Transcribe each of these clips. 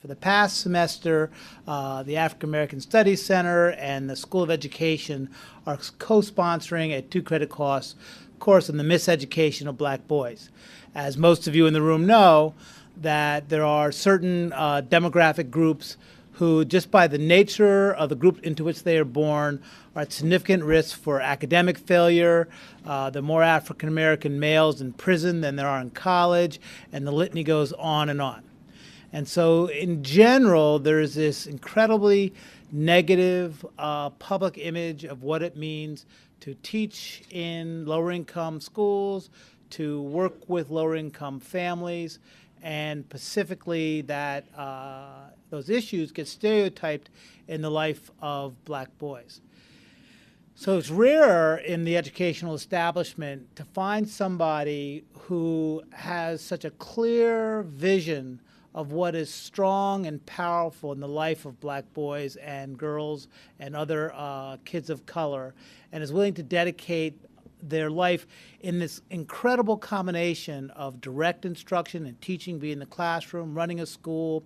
the past semester, the African American Studies Center and the School of Education are co-sponsoring a 2-credit course on the miseducation of black boys. As most of you in the room know, that there are certain demographic groups who, just by the nature of the group into which they are born, are at significant risk for academic failure. There are more African American males in prison than there are in college, and the litany goes on and on. And so in general, there is this incredibly negative public image of what it means to teach in lower income schools, to work with lower income families, and specifically that those issues get stereotyped in the life of black boys. So it's rare in the educational establishment to find somebody who has such a clear vision of what is strong and powerful in the life of black boys and girls and other kids of color, and is willing to dedicate their life in this incredible combination of direct instruction and teaching, being in the classroom, running a school,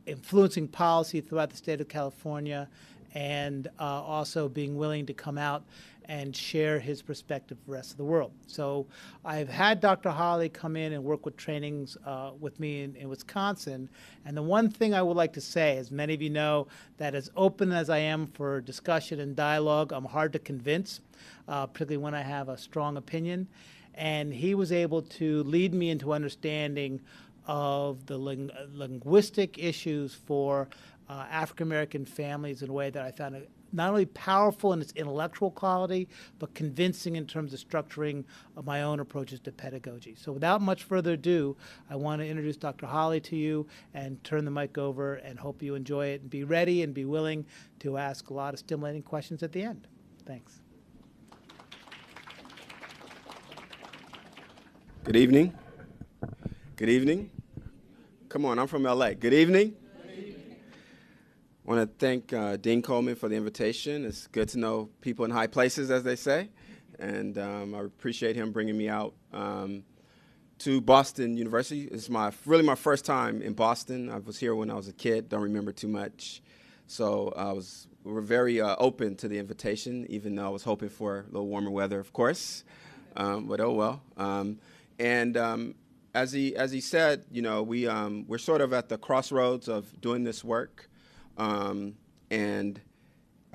influencing policy throughout the state of California, and also being willing to come out and share his perspective with the rest of the world. So I've had Dr. Hollie come in and work with trainings with me in Wisconsin. And the one thing I would like to say, as many of you know, that as open as I am for discussion and dialogue, I'm hard to convince, particularly when I have a strong opinion. And he was able to lead me into understanding of the linguistic issues for African American families in a way that I found not only powerful in its intellectual quality, but convincing in terms of structuring of my own approaches to pedagogy. So without much further ado, I want to introduce Dr. Hollie to you and turn the mic over, and hope you enjoy it and be ready and be willing to ask a lot of stimulating questions at the end. Thanks. Good evening. Good evening. Come on, I'm from LA. Good evening. I want to thank Dean Coleman for the invitation. It's good to know people in high places, as they say, and I appreciate him bringing me out to Boston University. It's really my first time in Boston. I was here when I was a kid, don't remember too much. So we were very open to the invitation, even though I was hoping for a little warmer weather, of course, but oh well. As he said, you know, we're sort of at the crossroads of doing this work. And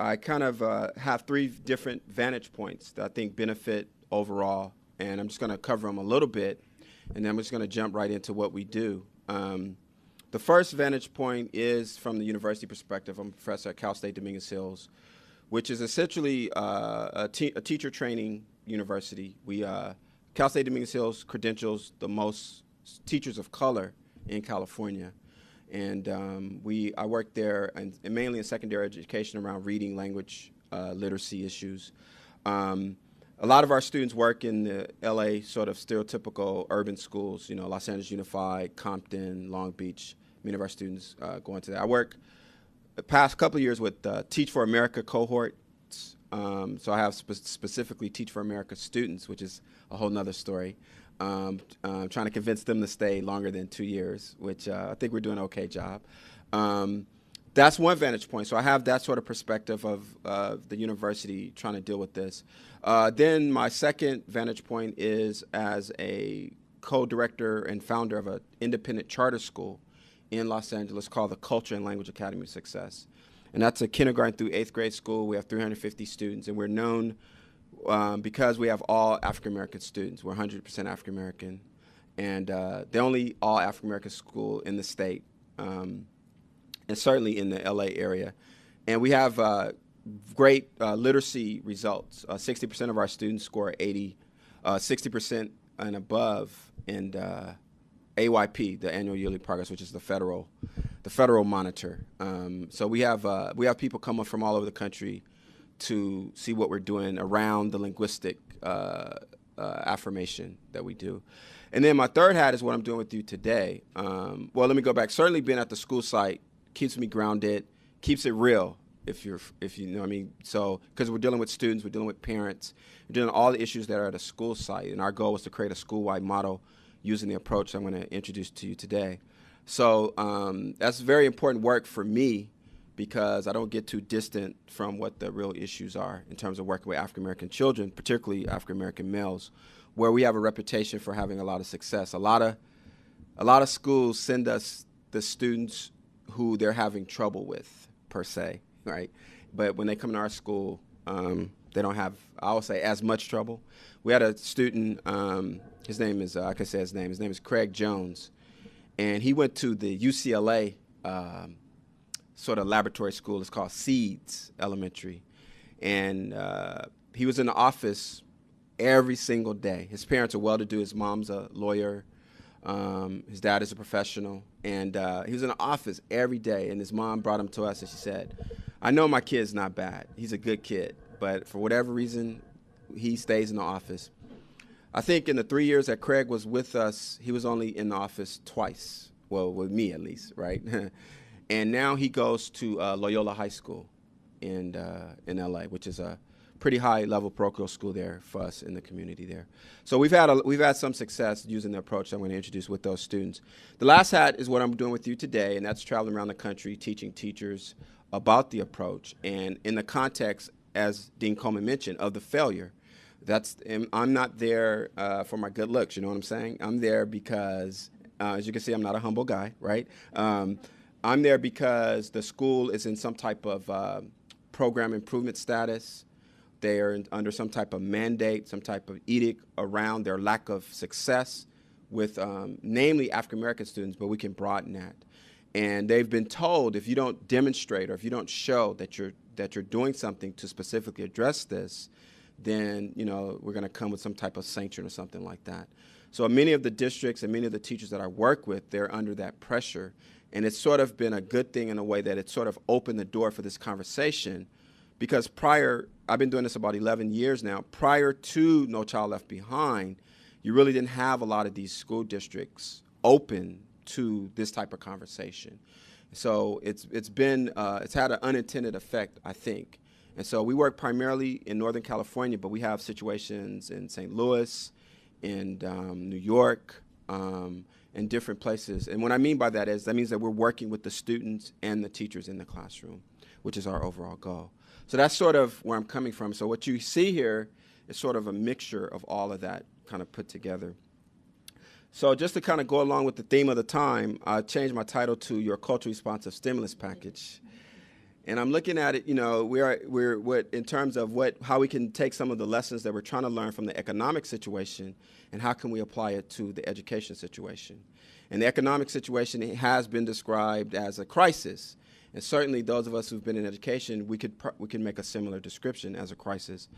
I kind of have 3 different vantage points that I think benefit overall, and I'm just going to cover them a little bit, and then I'm just going to jump right into what we do. The first vantage point is from the university perspective. I'm a professor at Cal State Dominguez Hills, which is essentially a teacher training university. Cal State Dominguez Hills credentials the most teachers of color in California. And I work there and mainly in secondary education around reading, language, literacy issues. A lot of our students work in the LA sort of stereotypical urban schools, you know, Los Angeles Unified, Compton, Long Beach. Many of our students go into that. I work the past couple of years with Teach for America cohorts. So I have specifically Teach for America students, which is a whole nother story. Trying to convince them to stay longer than 2 years, which I think we're doing an okay job. That's one vantage point. So I have that sort of perspective of the university trying to deal with this. Then my second vantage point is as a co-director and founder of an independent charter school in Los Angeles called the Culture and Language Academy of Success. And that's a kindergarten through 8th grade school. We have 350 students, and we're known because we have all African-American students. We're 100% African-American, and the only all African-American school in the state, and certainly in the LA area. And we have great literacy results. 60% of our students score 80, 60% and above in AYP, the Annual Yearly Progress, which is the federal monitor. So we have people coming from all over the country to see what we're doing around the linguistic affirmation that we do. And then my third hat is what I'm doing with you today. Well, let me go back. Certainly being at the school site keeps me grounded, keeps it real, if you know what I mean. So, because we're dealing with students, we're dealing with parents, we're dealing with all the issues that are at a school site. And our goal was to create a school-wide model using the approach I'm going to introduce to you today. So that's very important work for me because I don't get too distant from what the real issues are in terms of working with African American children, particularly African American males, where we have a reputation for having a lot of success. A lot of schools send us the students who they're having trouble with, per se, right? But when they come to our school, they don't have, I would say, as much trouble. We had a student, his name is, I can say his name is Craig Jones, and he went to the UCLA sort of laboratory school. It's called Seeds Elementary. And he was in the office every single day. His parents are well-to-do. His mom's a lawyer. His dad is a professional. And he was in the office every day. And his mom brought him to us, and she said, I know my kid's not bad. He's a good kid. But for whatever reason, he stays in the office. I think in the 3 years that Craig was with us, he was only in the office twice. Well, with me at least, right? And now he goes to Loyola High School in LA, which is a pretty high-level parochial school there for us in the community there. So we've had some success using the approach I'm going to introduce with those students. The last hat is what I'm doing with you today, and that's traveling around the country teaching teachers about the approach, and in the context, as Dean Coleman mentioned, of the failure. I'm not there for my good looks, you know what I'm saying? I'm there because, as you can see, I'm not a humble guy, right? I'm there because the school is in some type of program improvement status. They are under some type of mandate, some type of edict around their lack of success with namely African American students, but we can broaden that. And they've been told if you don't demonstrate or if you don't show that you're doing something to specifically address this, then we're going to come with some type of sanction or something like that. So many of the districts and many of the teachers that I work with, they're under that pressure. And it's sort of been a good thing in a way that it sort of opened the door for this conversation, because I've been doing this about 11 years now, prior to No Child Left Behind, you really didn't have a lot of these school districts open to this type of conversation. So it's had an unintended effect, I think. And so we work primarily in Northern California, but we have situations in St. Louis, in New York, in different places. And what I mean by that means that we're working with the students and the teachers in the classroom, which is our overall goal. So that's sort of where I'm coming from. So what you see here is sort of a mixture of all of that kind of put together. So just to kind of go along with the theme of the time, I changed my title to Your Culturally Responsive Stimulus Package. And I'm looking at it, we're in terms of how we can take some of the lessons that we're trying to learn from the economic situation and how can we apply it to the education situation. And the economic situation has been described as a crisis. And certainly those of us who've been in education, we can make a similar description as a crisis.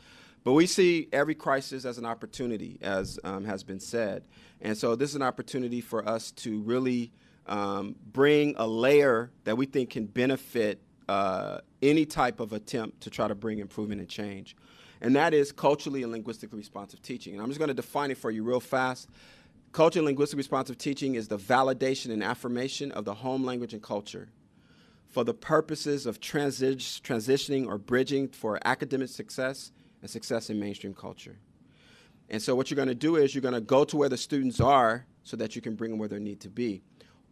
But we see every crisis as an opportunity, as has been said. And so this is an opportunity for us to really bring a layer that we think can benefit any type of attempt to try to bring improvement and change. And that is culturally and linguistically responsive teaching. And I'm just going to define it for you real fast. Culturally and linguistically responsive teaching is the validation and affirmation of the home language and culture for the purposes of transitioning or bridging for academic success and success in mainstream culture. And so what you're going to do is you're going to go to where the students are so that you can bring them where they need to be.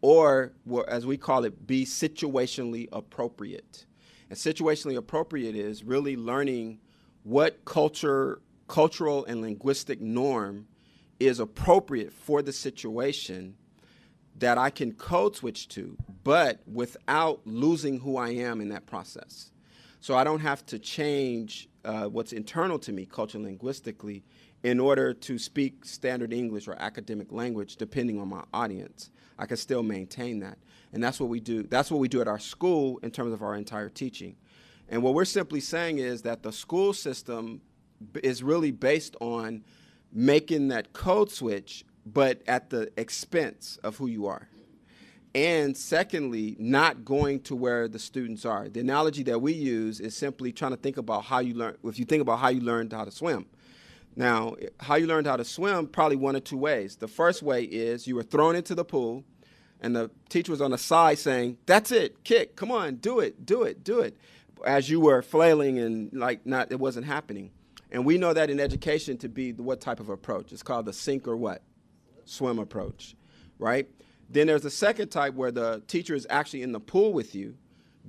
Or, as we call it, be situationally appropriate. And situationally appropriate is really learning what cultural and linguistic norm is appropriate for the situation that I can code switch to, but without losing who I am in that process. So I don't have to change what's internal to me, culturally and linguistically, in order to speak standard English or academic language, depending on my audience. I can still maintain that. And that's what we do. That's what we do at our school in terms of our entire teaching. And what we're simply saying is that the school system is really based on making that code switch, but at the expense of who you are. And secondly, not going to where the students are. The analogy that we use is simply trying to think about how you learn. If you think about how you learned how to swim. Now, how you learned how to swim, probably one of two ways. The first way is you were thrown into the pool, and the teacher was on the side saying, "That's it, kick, come on, do it, do it, do it," as you were flailing and it wasn't happening. And we know that in education to be what type of approach? It's called the sink or what? Swim approach, right? Then there's the second type where the teacher is actually in the pool with you,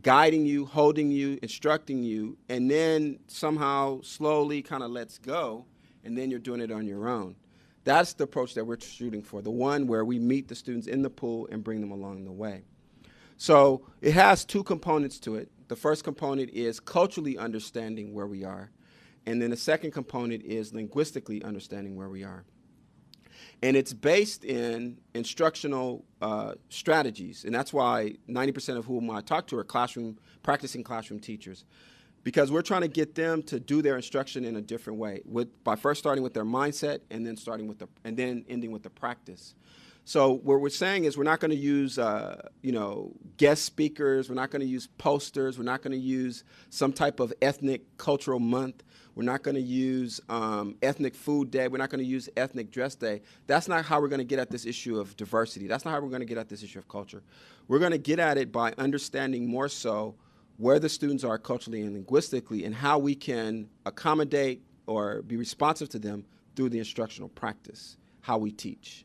guiding you, holding you, instructing you, and then somehow slowly kind of lets go, and then you're doing it on your own. That's the approach that we're shooting for, the one where we meet the students in the pool and bring them along the way. So it has two components to it. The first component is culturally understanding where we are, and then the second component is linguistically understanding where we are. And it's based in instructional strategies, and that's why 90% of whom I talk to are practicing classroom teachers, because we're trying to get them to do their instruction in a different way, by first starting with their mindset and then ending with the practice. So what we're saying is we're not going to use guest speakers, we're not going to use posters, we're not going to use some type of ethnic cultural month. We're not going to use ethnic food day. We're not going to use ethnic dress day. That's not how we're going to get at this issue of diversity. That's not how we're going to get at this issue of culture. We're going to get at it by understanding more so where the students are culturally and linguistically and how we can accommodate or be responsive to them through the instructional practice, how we teach.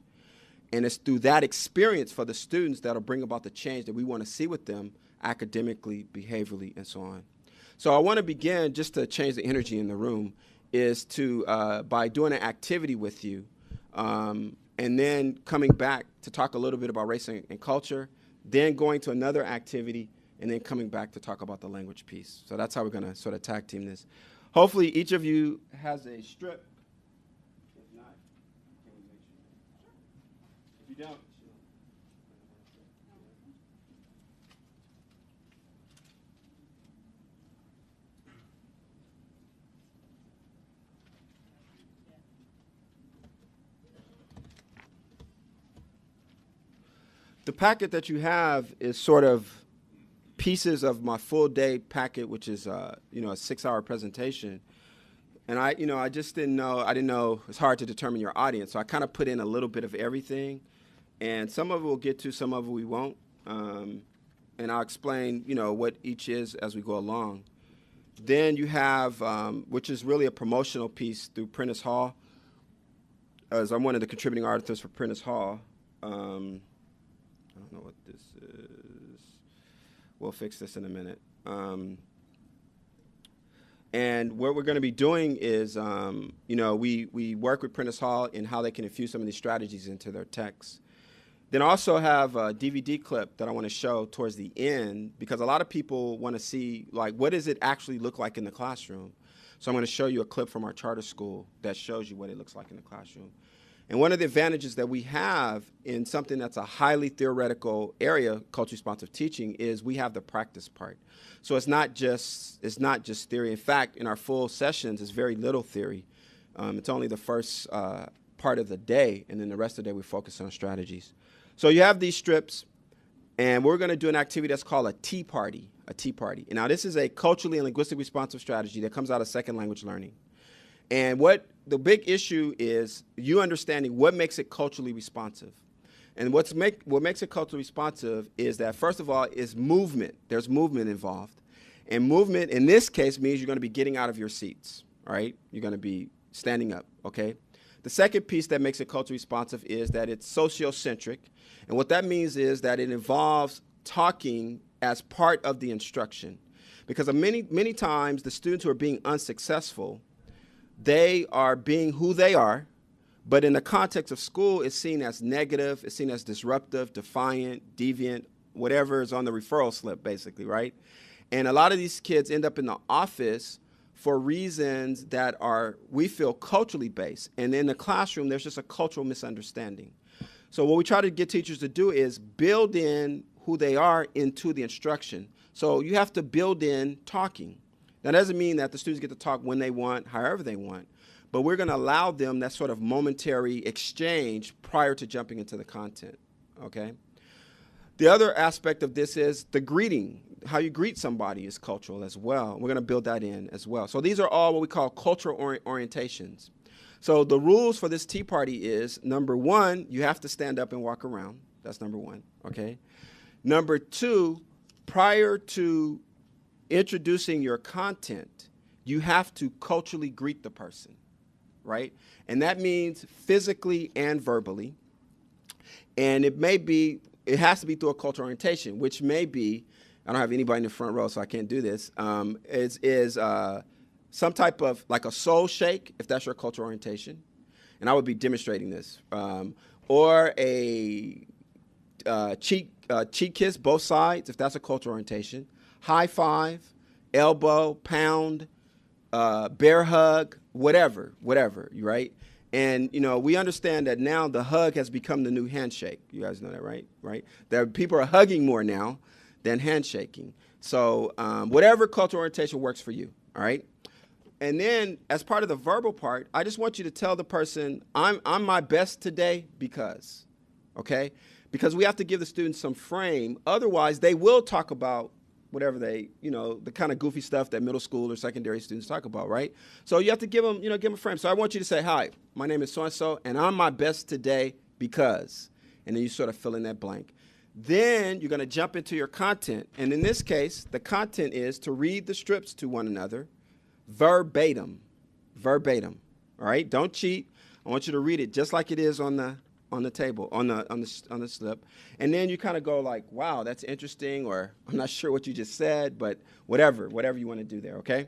And it's through that experience for the students that'll bring about the change that we want to see with them academically, behaviorally, and so on. So I want to begin, just to change the energy in the room, is to by doing an activity with you, and then coming back to talk a little bit about race and culture, then going to another activity, and then coming back to talk about the language piece. So that's how we're going to sort of tag team this. Hopefully each of you has a strip. If not, can we make sure? If you don't, the packet that you have is sort of pieces of my full day packet, which is a 6-hour presentation. And I just didn't know it's hard to determine your audience. So I kind of put in a little bit of everything, and some of it we'll get to, some of it we won't. And I'll explain, what each is as we go along. Then you have, which is really a promotional piece through Prentice Hall, as I'm one of the contributing artists for Prentice Hall. I don't know what this is. We'll fix this in a minute. And what we're going to be doing is, we work with Prentice Hall in how they can infuse some of these strategies into their texts. Then I also have a DVD clip that I want to show towards the end, because a lot of people want to see, like, what does it actually look like in the classroom? So I'm going to show you a clip from our charter school that shows you what it looks like in the classroom. And one of the advantages that we have in something that's a highly theoretical area, culturally responsive teaching, is we have the practice part. So it's not just theory. In fact, in our full sessions, it's very little theory. It's only the first part of the day, and then the rest of the day we focus on strategies. So you have these strips, and we're going to do an activity that's called a tea party. And now this is a culturally and linguistically responsive strategy that comes out of second language learning. And what the big issue is you understanding what makes it culturally responsive. And what makes it culturally responsive is that, first of all, is movement. There's movement involved. And movement, in this case, means you're going to be getting out of your seats, all right? You're going to be standing up, okay? The second piece that makes it culturally responsive is that it's sociocentric. And what that means is that it involves talking as part of the instruction. Because many times the students who are being unsuccessful, they are being who they are, but in the context of school, it's seen as negative, it's seen as disruptive, defiant, deviant, whatever is on the referral slip, basically, right? And a lot of these kids end up in the office for reasons that are, we feel, culturally based. And in the classroom, there's just a cultural misunderstanding. So what we try to get teachers to do is build in who they are into the instruction. So you have to build in talking. That doesn't mean that the students get to talk when they want, however they want, but we're going to allow them that sort of momentary exchange prior to jumping into the content, okay? The other aspect of this is the greeting. How you greet somebody is cultural as well. We're going to build that in as well. So these are all what we call cultural orientations. So the rules for this tea party is, number one, you have to stand up and walk around. That's number one, okay? Number two, prior to introducing your content, you have to culturally greet the person, right? And that means physically and verbally. And it has to be through a cultural orientation, which may be, I don't have anybody in the front row, so I can't do this, is some type of, like a soul shake, if that's your cultural orientation. And I would be demonstrating this. Or a cheek kiss, both sides, if that's a cultural orientation. High five, elbow, pound, bear hug, whatever, right? And, we understand that now the hug has become the new handshake. You guys know that, right? That people are hugging more now than handshaking. So whatever cultural orientation works for you, all right? And then as part of the verbal part, I just want you to tell the person, I'm my best today because, okay? Because we have to give the students some frame. Otherwise, they will talk about whatever they, the kind of goofy stuff that middle school or secondary students talk about, right? So you have to give them, give them a frame. So I want you to say, hi, my name is so-and-so, and I'm my best today because, and then you sort of fill in that blank. Then you're going to jump into your content. And in this case, the content is to read the strips to one another verbatim, all right? Don't cheat. I want you to read it just like it is on the table, on the slip. And then you kind of go like, wow, that's interesting, or I'm not sure what you just said, but whatever you want to do there, okay?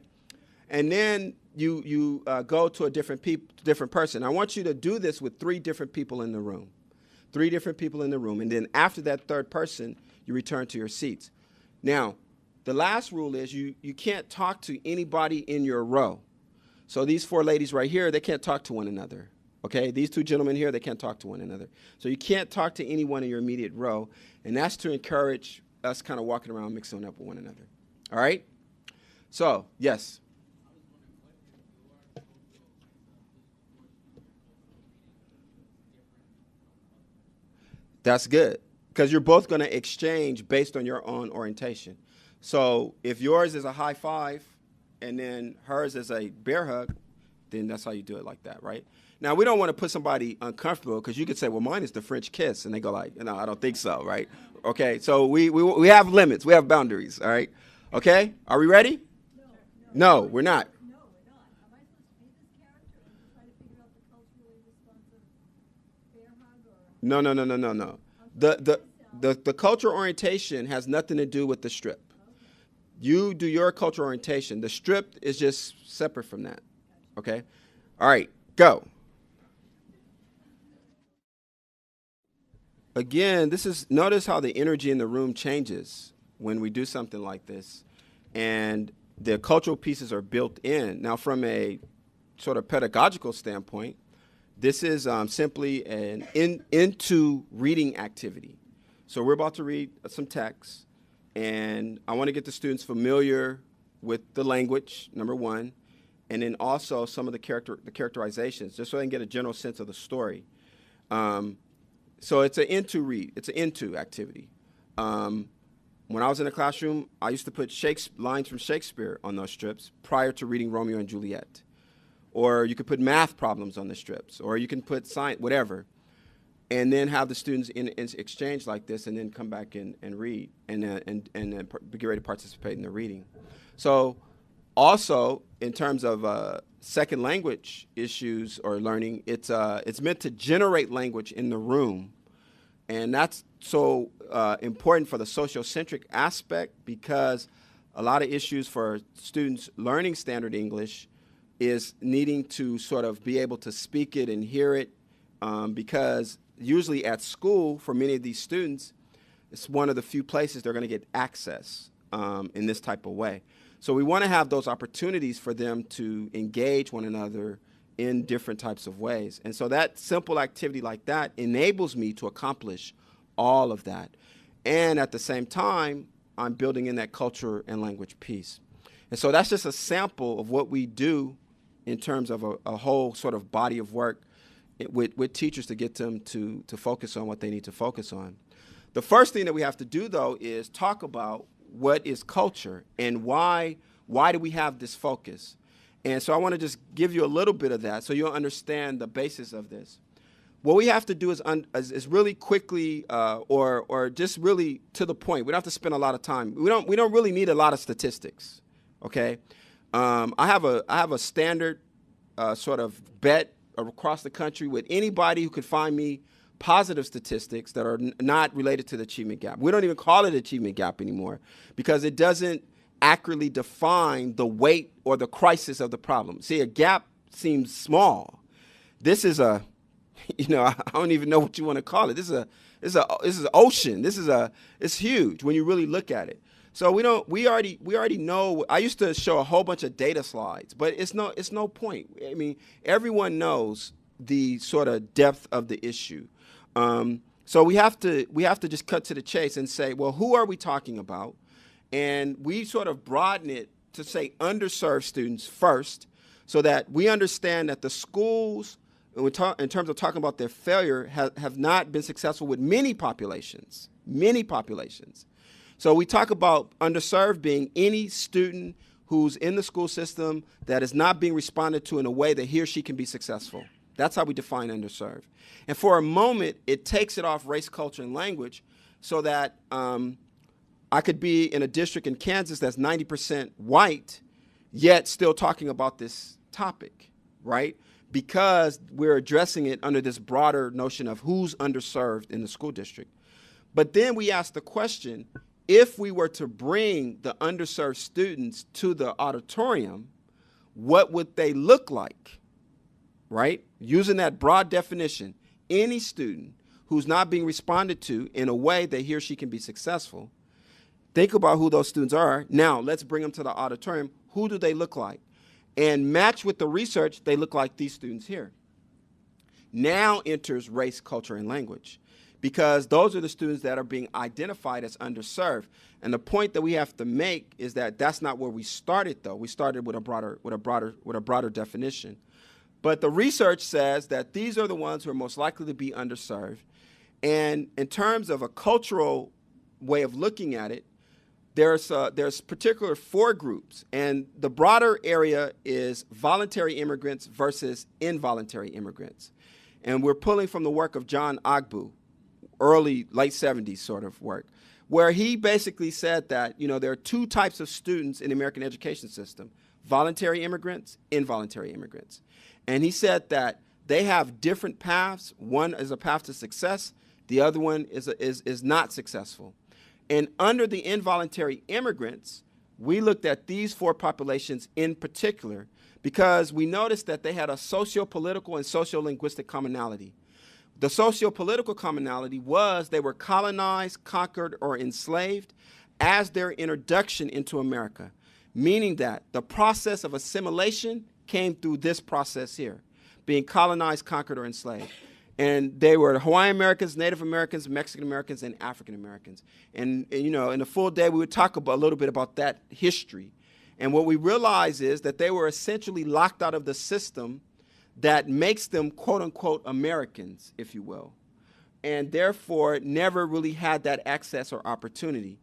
And then you go to a different person. I want you to do this with 3 different people in the room. 3 different people in the room. And then after that third person, you return to your seats. Now, the last rule is you can't talk to anybody in your row. So these 4 ladies right here, they can't talk to one another. Okay, these 2 gentlemen here, they can't talk to one another. So you can't talk to anyone in your immediate row, and that's to encourage us kind of walking around mixing up with one another. All right? So, yes? That's good, because you're both going to exchange based on your own orientation. So if yours is a high five and then hers is a bear hug, then that's how you do it like that, right? Now, we don't want to put somebody uncomfortable, because you could say, well, mine is the French kiss. And they go like, no, I don't think so, right? Okay, so we have limits. We have boundaries, all right? Okay, are we ready? No, we're not. No, we're not. Am I supposed to be this character and try to figure out the culturally responsive bear hug? No. The cultural orientation has nothing to do with the strip. You do your cultural orientation. The strip is just separate from that, okay? All right, go. Again, notice how the energy in the room changes when we do something like this. And the cultural pieces are built in. Now, from a sort of pedagogical standpoint, this is simply an into reading activity. So we're about to read some text, and I want to get the students familiar with the language, number one, and then also some of the characterizations, just so they can get a general sense of the story. So it's an into read. It's an into activity. When I was in the classroom, I used to put lines from Shakespeare on those strips prior to reading Romeo and Juliet. Or you could put math problems on the strips, or you can put science, whatever, and then have the students in exchange like this, and then come back and read, and then get ready to participate in the reading. So also, in terms of second language issues or learning, it's meant to generate language in the room. And that's so important for the sociocentric aspect, because a lot of issues for students learning standard English is needing to sort of be able to speak it and hear it, because usually at school, for many of these students, it's one of the few places they're going to get access in this type of way. So we want to have those opportunities for them to engage one another in different types of ways. And so that simple activity like that enables me to accomplish all of that. And at the same time, I'm building in that culture and language piece. And so that's just a sample of what we do in terms of a whole sort of body of work with teachers to get them to focus on what they need to focus on. The first thing that we have to do, though, is talk about what is culture and why do we have this focus. And so I want to just give you a little bit of that so you'll understand the basis of this. What we have to do is really quickly or just really to the point. We don't have to spend a lot of time. We don't really need a lot of statistics, okay? I have a standard sort of bet across the country with anybody who could find me positive statistics that are not related to the achievement gap. We don't even call it achievement gap anymore because it doesn't accurately define the weight or the crisis of the problem. See, a gap seems small. This is a, I don't even know what you want to call it. This is an ocean. It's huge when you really look at it. So we already know. I used to show a whole bunch of data slides, but it's no point. I mean, everyone knows the sort of depth of the issue. So we have to just cut to the chase and say, well, who are we talking about? And we sort of broaden it to say underserved students first, so that we understand that the schools, in terms of talking about their failure, have not been successful with many populations. So we talk about underserved being any student who's in the school system that is not being responded to in a way that he or she can be successful. That's how we define underserved. And for a moment, it takes it off race, culture, and language, so that I could be in a district in Kansas that's 90% white, yet still talking about this topic, right? Because we're addressing it under this broader notion of who's underserved in the school district. But then we ask the question, if we were to bring the underserved students to the auditorium, what would they look like, right? Using that broad definition, any student who's not being responded to in a way that he or she can be successful. Think about who those students are. Now, let's bring them to the auditorium. Who do they look like? And match with the research, they look like these students here. Now enters race, culture, and language, because those are the students that are being identified as underserved. And the point that we have to make is that that's not where we started, though. We started with a broader definition. But the research says that these are the ones who are most likely to be underserved. And in terms of a cultural way of looking at it, there's particular 4 groups, and the broader area is voluntary immigrants versus involuntary immigrants. And we're pulling from the work of John Ogbu, late 70s sort of work, where he basically said that, there are 2 types of students in the American education system: voluntary immigrants, involuntary immigrants. And he said that they have different paths. One is a path to success. The other one is not successful. And under the involuntary immigrants, we looked at these 4 populations in particular because we noticed that they had a socio-political and socio-linguistic commonality. The socio-political commonality was they were colonized, conquered, or enslaved as their introduction into America, meaning that the process of assimilation came through this process here, being colonized, conquered, or enslaved. And they were Hawaiian Americans, Native Americans, Mexican Americans, and African Americans. And in the full day, we would talk a little bit about that history. And what we realize is that they were essentially locked out of the system that makes them, quote unquote, Americans, if you will, and therefore never really had that access or opportunity.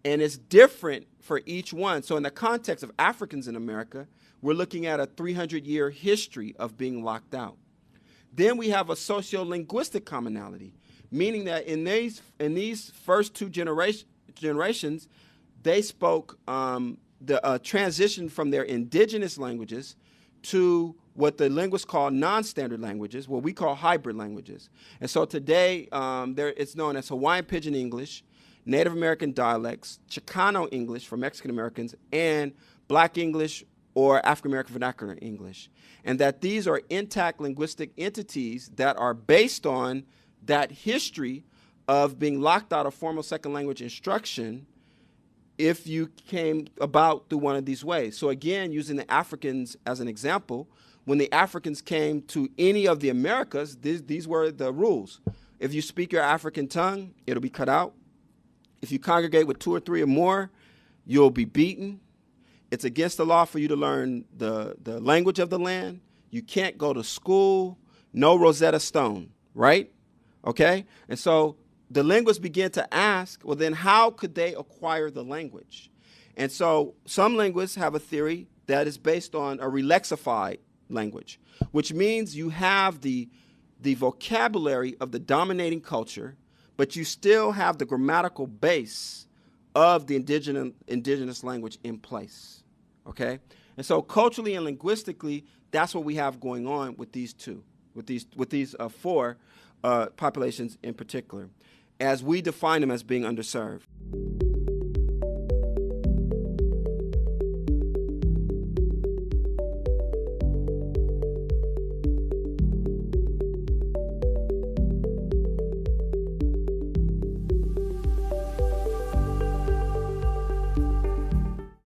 And it's different for each one. So in the context of Africans in America, we're looking at a 300-year history of being locked out. Then we have a socio-linguistic commonality, meaning that in these first 2 generations, they spoke the transition from their indigenous languages to what the linguists call non-standard languages, what we call hybrid languages. And so today, it's known as Hawaiian Pidgin English, Native American dialects, Chicano English for Mexican Americans, and Black English or African American Vernacular English. And that these are intact linguistic entities that are based on that history of being locked out of formal second language instruction if you came about through one of these ways. So again, using the Africans as an example, when the Africans came to any of the Americas, these were the rules. If you speak your African tongue, it'll be cut out. If you congregate with 2 or 3 or more, you'll be beaten. It's against the law for you to learn the language of the land. You can't go to school. No Rosetta Stone, right? Okay? And so the linguists began to ask, well, then how could they acquire the language? And so some linguists have a theory that is based on a relexified language, which means you have the vocabulary of the dominating culture, but you still have the grammatical base of the indigenous language in place, okay? And so culturally and linguistically, that's what we have going on with these 2, with these four populations in particular, as we define them as being underserved.